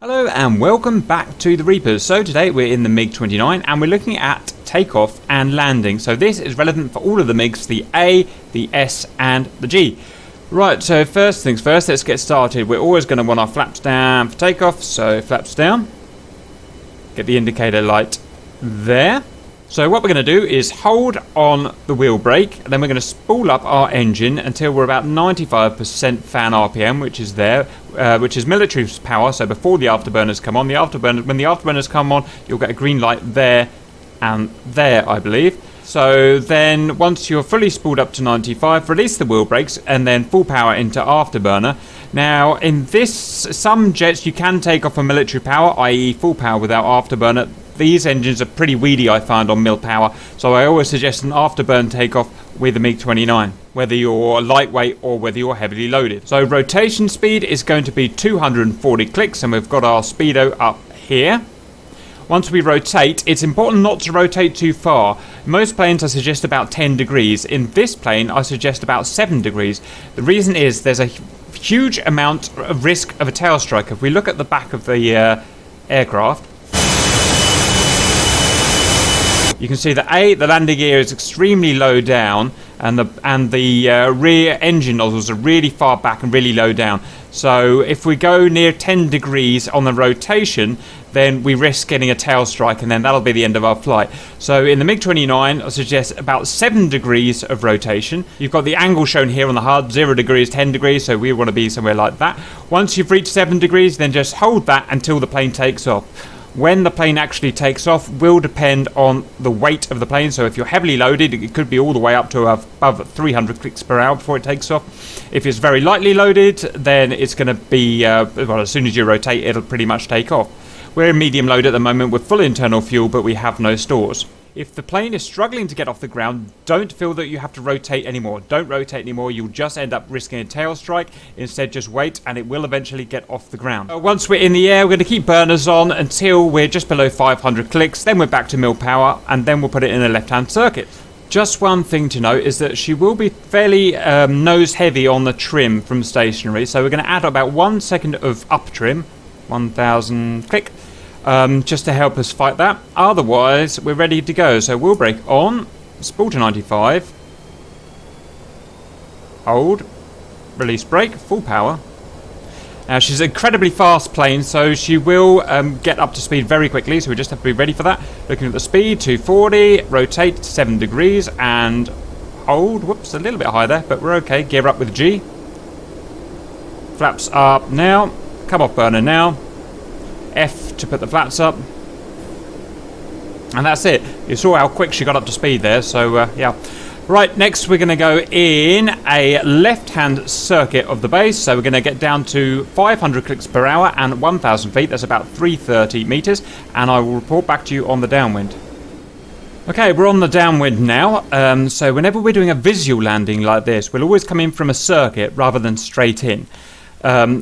Hello and welcome back to the Reapers. So today we're in the Mig-29 and we're looking at takeoff and landing. So this is relevant for all of the MiGs, the A, the S and the G. Right, so first things first, let's get started. We're always going to want our flaps down for takeoff, so flaps down. Get the indicator light there. So what we're going to do is hold on the wheel brake, and then we're going to spool up our engine until we're about 95% fan RPM, which is there, which is military power, so before the afterburners come on. When the afterburners come on, you'll get a green light there and there, I believe. So then once you're fully spooled up to 95, release the wheel brakes and then full power into afterburner. Now in this, some jets you can take off a military power, i.e. full power without afterburner. These engines are pretty weedy, I find, on mil power, so I always suggest an afterburn takeoff with a Mig-29, whether you're lightweight or whether you're heavily loaded. So rotation speed is going to be 240 clicks, and we've got our speedo up here. Once we rotate, it's important not to rotate too far. In most planes I suggest about 10 degrees. In this plane I suggest about 7 degrees. The reason is there's a huge amount of risk of a tail strike. If we look at the back of the aircraft, you can see that the landing gear is extremely low down, and the rear engine nozzles are really far back and really low down. So if we go near 10 degrees on the rotation, then we risk getting a tail strike, and then that'll be the end of our flight. So in the Mig-29, I suggest about 7 degrees of rotation. You've got the angle shown here on the HUD, 0 degrees, 10 degrees, so we want to be somewhere like that. Once you've reached 7 degrees, then just hold that until the plane takes off. When the plane actually takes off will depend on the weight of the plane. So if you're heavily loaded, it could be all the way up to above 300 clicks per hour before it takes off. If it's very lightly loaded, then it's going to be, well, as soon as you rotate, it'll pretty much take off. We're in medium load at the moment with full internal fuel, but we have no stores. If the plane is struggling to get off the ground, don't feel that you have to rotate anymore. Don't rotate anymore. You'll just end up risking a tail strike. Instead, just wait and it will eventually get off the ground. Once we're in the air, we're going to keep burners on until we're just below 500 clicks. Then we're back to mil power, and then we'll put it in a left-hand circuit. Just one thing to note is that she will be fairly nose heavy on the trim from stationary. So we're going to add about 1 second of up trim, 1000 click. Just to help us fight that. Otherwise, we're ready to go. So wheel brake on, spool to 95, hold, release brake, full power. Now she's an incredibly fast plane, so she will get up to speed very quickly, so we just have to be ready for that. Looking at the speed, 240, rotate 7 degrees and hold. Whoops, a little bit high there, but we're okay. Gear up with G. Flaps up now, come off burner now. F to put the flaps up, and that's it. You saw how quick she got up to speed there, so yeah. Right, next we're going to go in a left-hand circuit of the base, so we're going to get down to 500 clicks per hour and 1,000 feet. That's about 330 meters, and I will report back to you on the downwind. Okay, we're on the downwind now, so whenever we're doing a visual landing like this, we'll always come in from a circuit rather than straight in.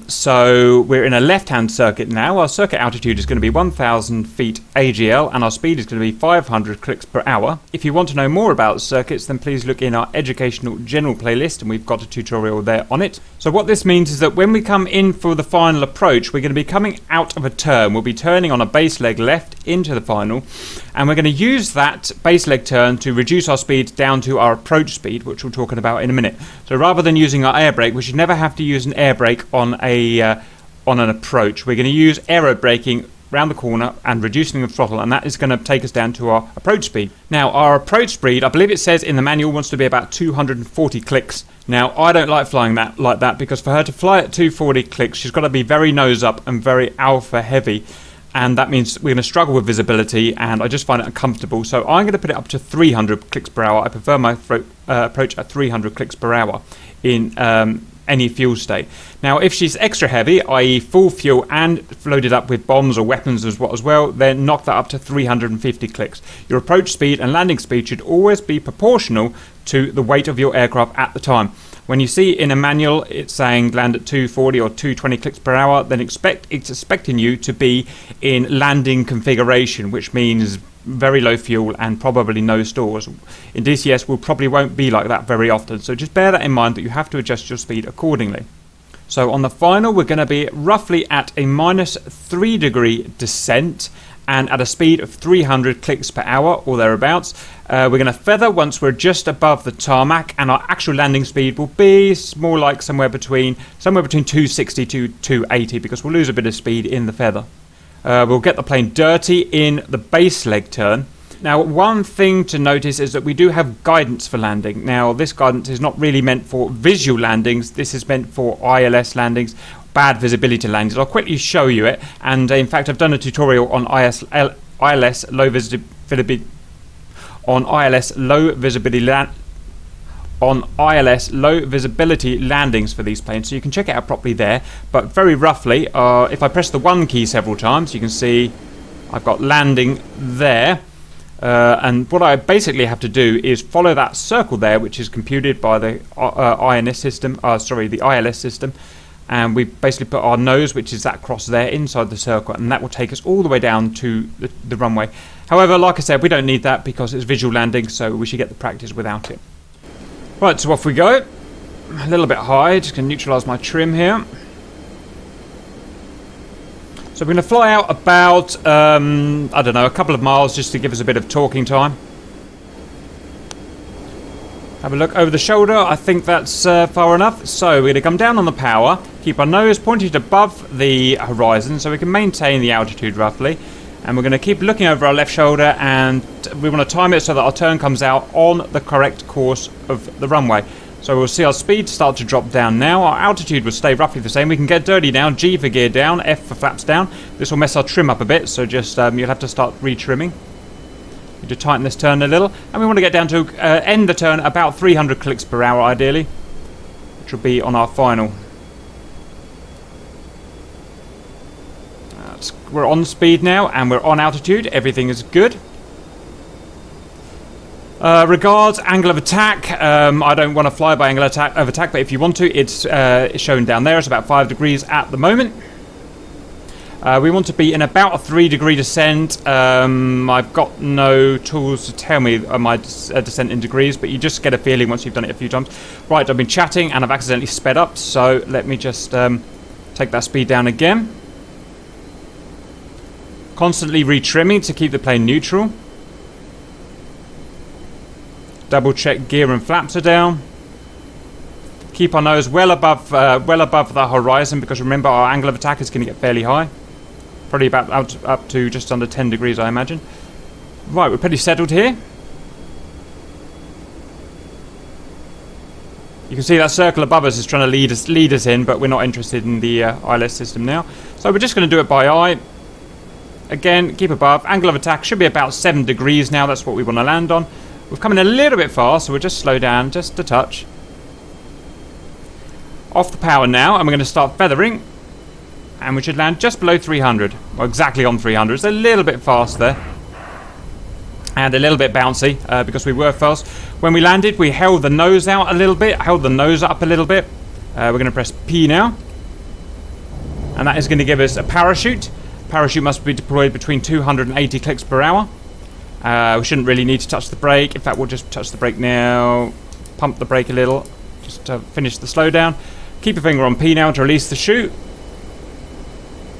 So we're in a left-hand circuit now. Our circuit altitude is going to be 1,000 feet AGL, and our speed is going to be 500 clicks per hour. If you want to know more about circuits, then please look in our educational general playlist, and we've got a tutorial there on it. So what this means is that when we come in for the final approach, we're going to be coming out of a turn. We'll be turning on a base leg left into the final, and we're going to use that base leg turn to reduce our speed down to our approach speed, which we'll talk about in a minute. So rather than using our air brake, we should never have to use an air brake on an approach. We're going to use aero braking round the corner and reducing the throttle, and that is going to take us down to our approach speed. Now our approach speed, I believe it says in the manual, wants to be about 240 clicks. Now I don't like flying that like that, because for her to fly at 240 clicks, she's got to be very nose up and very alpha heavy, and that means we're going to struggle with visibility, and I just find it uncomfortable. So I'm going to put it up to 300 clicks per hour. I prefer my approach at 300 clicks per hour in any fuel state. Now if she's extra heavy, i.e. full fuel and loaded up with bombs or weapons as well, then knock that up to 350 clicks. Your approach speed and landing speed should always be proportional to the weight of your aircraft at the time. When you see in a manual it's saying land at 240 or 220 clicks per hour, then it's expecting you to be in landing configuration, which means very low fuel and probably no stores. In DCS we probably won't be like that very often, so just bear that in mind, that you have to adjust your speed accordingly. So on the final, we're going to be roughly at a -3 degree descent and at a speed of 300 clicks per hour or thereabouts. We're going to feather once we're just above the tarmac, and our actual landing speed will be more like somewhere between 260 to 280, because we'll lose a bit of speed in the feather. We'll get the plane dirty in the base leg turn. Now, one thing to notice is that we do have guidance for landing. Now, this guidance is not really meant for visual landings. This is meant for ILS landings, bad visibility landings. I'll quickly show you it. And in fact, I've done a tutorial on ILS low visibility landings for these planes, so you can check it out properly there. But very roughly, if I press the 1 key several times, you can see I've got landing there. And what I basically have to do is follow that circle there, which is computed by the the ILS system, and we basically put our nose, which is that cross there, inside the circle, and that will take us all the way down to the runway. However, like I said, we don't need that because it's visual landing, so we should get the practice without it. Right, so off we go. A little bit high, just going to neutralise my trim here. So we're going to fly out about, I don't know, a couple of miles just to give us a bit of talking time. Have a look over the shoulder. I think that's far enough. So we're going to come down on the power, keep our nose pointed above the horizon so we can maintain the altitude roughly. And we're going to keep looking over our left shoulder, and we want to time it so that our turn comes out on the correct course of the runway. So we'll see our speed start to drop down now. Our altitude will stay roughly the same. We can get dirty now. G for gear down, F for flaps down. This will mess our trim up a bit, so just you'll have to start re-trimming. You just tighten this turn a little. And we want to get down to end the turn about 300 clicks per hour ideally, which will be on our final. We're on speed now and we're on altitude. Everything is good. Regards angle of attack. I don't want to fly by angle of attack, but if you want to, it's shown down there. It's about 5 degrees at the moment. We want to be in about a 3 degree descent. I've got no tools to tell me my descent in degrees, but you just get a feeling once you've done it a few times. Right, I've been chatting and I've accidentally sped up, so let me just take that speed down again. Constantly retrimming to keep the plane neutral. Double check gear and flaps are down. Keep our nose well above the horizon, because remember our angle of attack is going to get fairly high. Probably about up to just under 10 degrees, I imagine. Right, we're pretty settled here. You can see that circle above us is trying to lead us in, but we're not interested in the ILS system now. So we're just going to do it by eye. Again, keep above. Angle of attack should be about 7 degrees now. That's what we want to land on. We've come in a little bit fast, so we'll just slow down just a touch. Off the power now, and we're going to start feathering. And we should land just below 300. Well, exactly on 300. It's a little bit fast there. And a little bit bouncy, because we were fast. When we landed, we held the nose out a little bit. Held the nose up a little bit. We're going to press P now. And that is going to give us a parachute. Parachute must be deployed between 280 clicks per hour. We shouldn't really need to touch the brake. In fact, we'll just touch the brake now. Pump the brake a little, just to finish the slowdown. Keep your finger on P now to release the chute.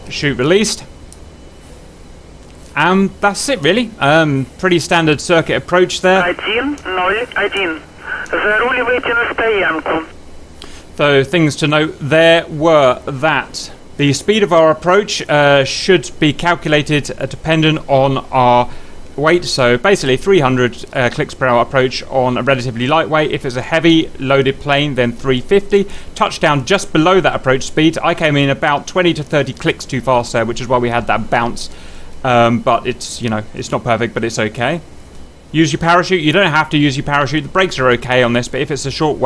Chute released. And that's it really. Pretty standard circuit approach there. So things to note there were that the speed of our approach should be calculated dependent on our weight. So basically 300 clicks per hour approach on a relatively lightweight. If it's a heavy loaded plane, then 350. Touchdown just below that approach speed. I came in about 20 to 30 clicks too fast there, which is why we had that bounce. But it's, you know, it's not perfect, but it's okay. Use your parachute. You don't have to use your parachute. The brakes are okay on this, but if it's a short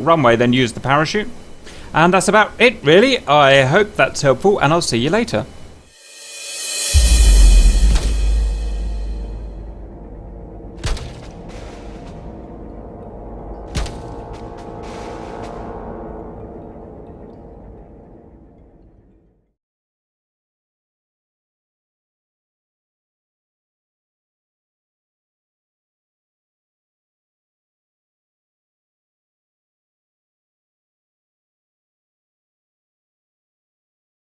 runway, then use the parachute. And that's about it really. I hope that's helpful, and I'll see you later.